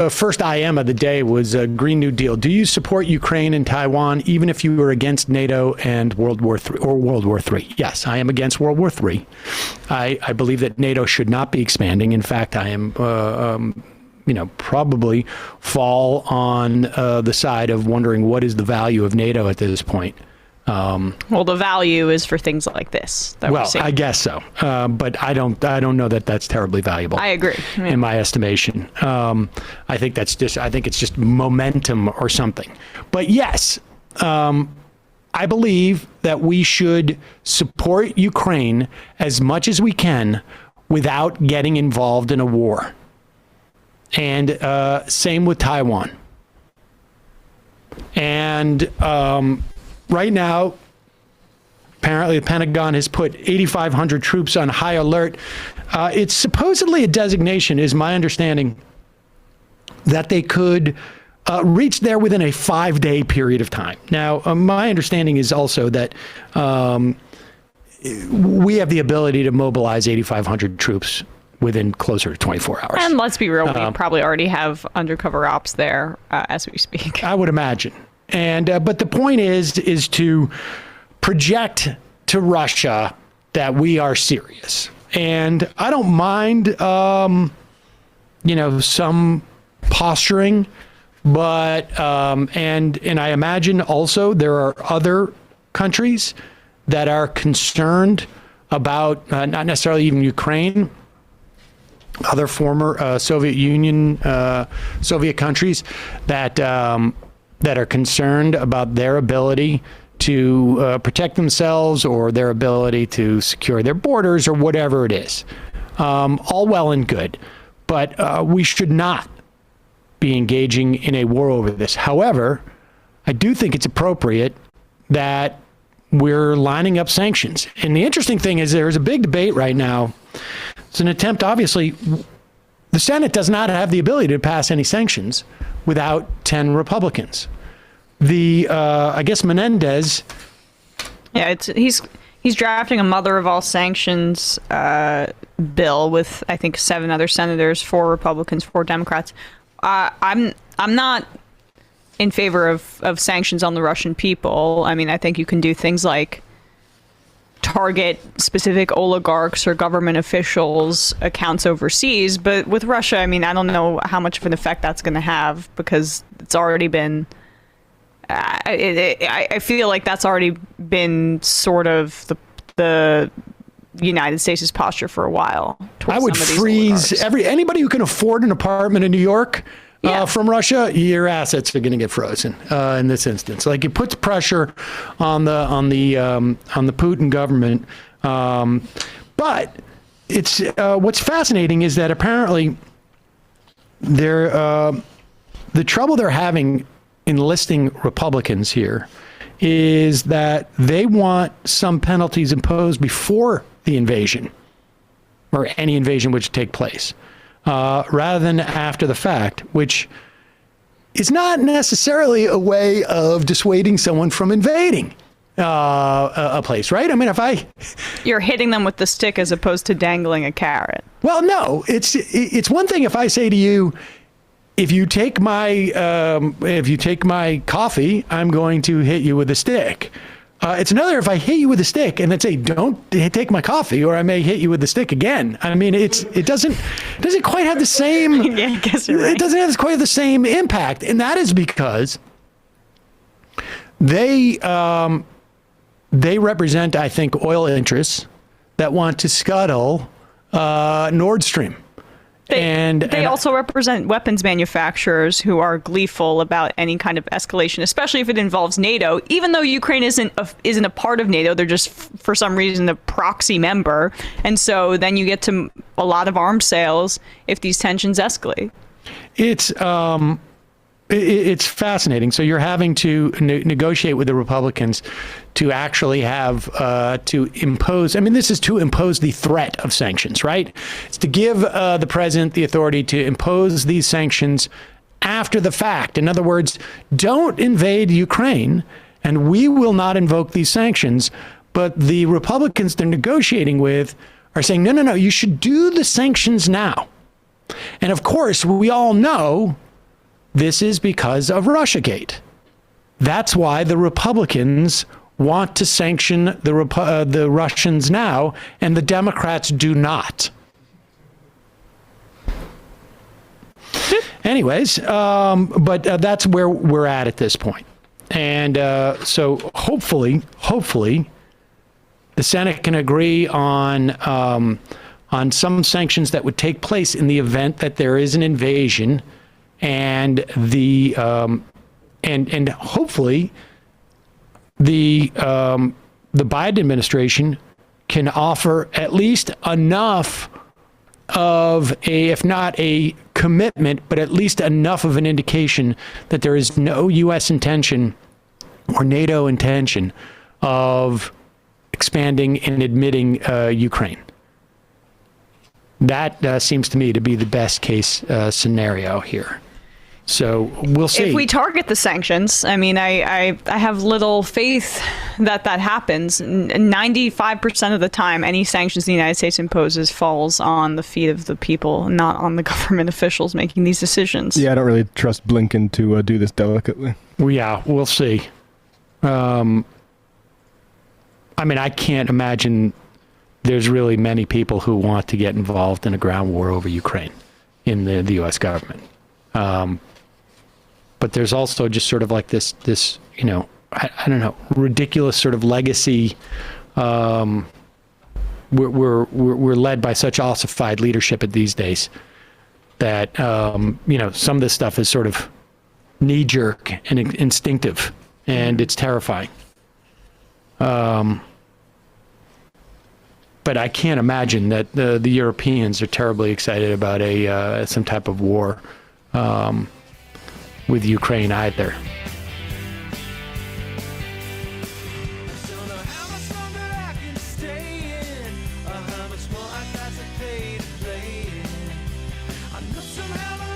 first IM of the day was a Green New Deal. Do you support Ukraine and Taiwan, even if you were against NATO and World War III or World War III? Yes, I am against World War III. I believe that NATO should not be expanding. In fact, I am, probably fall on the side of wondering what is the value of NATO at this point. Well, the value is for things like this. Well, I guess so, but I don't know that that's terribly valuable. I agree, in my estimation. I think it's just momentum or something. But yes, I believe that we should support Ukraine as much as we can without getting involved in a war. And same with Taiwan. And right now, apparently the Pentagon has put 8,500 troops on high alert. It's supposedly a designation, is my understanding, that they could reach there within a 5-day period of time. Now, my understanding is also that we have the ability to mobilize 8,500 troops within closer to 24 hours. And let's be real, we probably already have undercover ops there as we speak. I would imagine. And but the point is to project to Russia that we are serious. And I don't mind, some posturing, but and I imagine also there are other countries that are concerned about not necessarily even Ukraine, other former Soviet Union, Soviet countries that are concerned about their ability to protect themselves or their ability to secure their borders or whatever it is. All well and good, but we should not be engaging in a war over this. However, I do think it's appropriate that we're lining up sanctions. And the interesting thing is there's a big debate right now. It's an attempt, obviously, the Senate does not have the ability to pass any sanctions without 10 Republicans. I guess Menendez. Yeah, he's drafting a mother of all sanctions bill with, I think, 7 other senators, 4 Republicans, 4 Democrats. I'm not in favor of sanctions on the Russian people. I mean, I think you can do things like target specific oligarchs or government officials' accounts overseas. But with Russia, I mean, I don't know how much of an effect that's going to have because it's already been. I feel like that's already been sort of the United States' posture for a while. I would freeze anybody who can afford an apartment in New York from Russia. Your assets are going to get frozen in this instance. Like, it puts pressure on the Putin government. But it's what's fascinating is that apparently the trouble they're having enlisting Republicans here is that they want some penalties imposed before the invasion or any invasion which take place rather than after the fact, which is not necessarily a way of dissuading someone from invading a place, right? I mean, you're hitting them with the stick as opposed to dangling a carrot. Well, no, it's one thing if I say to you, if you take my coffee, I'm going to hit you with a stick. It's another if I hit you with a stick and then say, don't take my coffee, or I may hit you with the stick again. I mean, it doesn't quite have the same. Yeah, I guess you're right. It doesn't have quite the same impact, and that is because they represent, I think, oil interests that want to scuttle Nord Stream. They also represent weapons manufacturers who are gleeful about any kind of escalation, especially if it involves NATO. Even though Ukraine isn't a part of NATO, they're just for some reason a proxy member, and so then you get to a lot of arms sales if these tensions escalate. It's fascinating. So you're having to negotiate with the Republicans to actually have to impose. I mean, this is to impose the threat of sanctions, right? It's to give the president the authority to impose these sanctions after the fact. In other words, don't invade Ukraine, and we will not invoke these sanctions. But the Republicans they're negotiating with are saying, no, you should do the sanctions now. And of course, we all know this is because of Russiagate. That's why the Republicans want to sanction the Russians now, and the Democrats do not. Anyways, but that's where we're at this point. And so hopefully, the Senate can agree on some sanctions that would take place in the event that there is an invasion, and and hopefully the Biden administration can offer at least enough of if not a commitment, but at least enough of an indication that there is no U.S. intention or NATO intention of expanding and admitting Ukraine. That seems to me to be the best case scenario here. So we'll see. If we target the sanctions, I mean, I have little faith that happens. 95% of the time, any sanctions the United States imposes falls on the feet of the people, not on the government officials making these decisions. Yeah, I don't really trust Blinken to do this delicately. Well, yeah, we'll see. I mean, I can't imagine there's really many people who want to get involved in a ground war over Ukraine in the U.S. government. But there's also just sort of like this you know, I don't know, ridiculous sort of legacy. We're led by such ossified leadership at these days that you know, some of this stuff is sort of knee-jerk and instinctive, and it's terrifying. But I can't imagine that the Europeans are terribly excited about some type of war with Ukraine either. How much more I got to pay to play it? I know somehow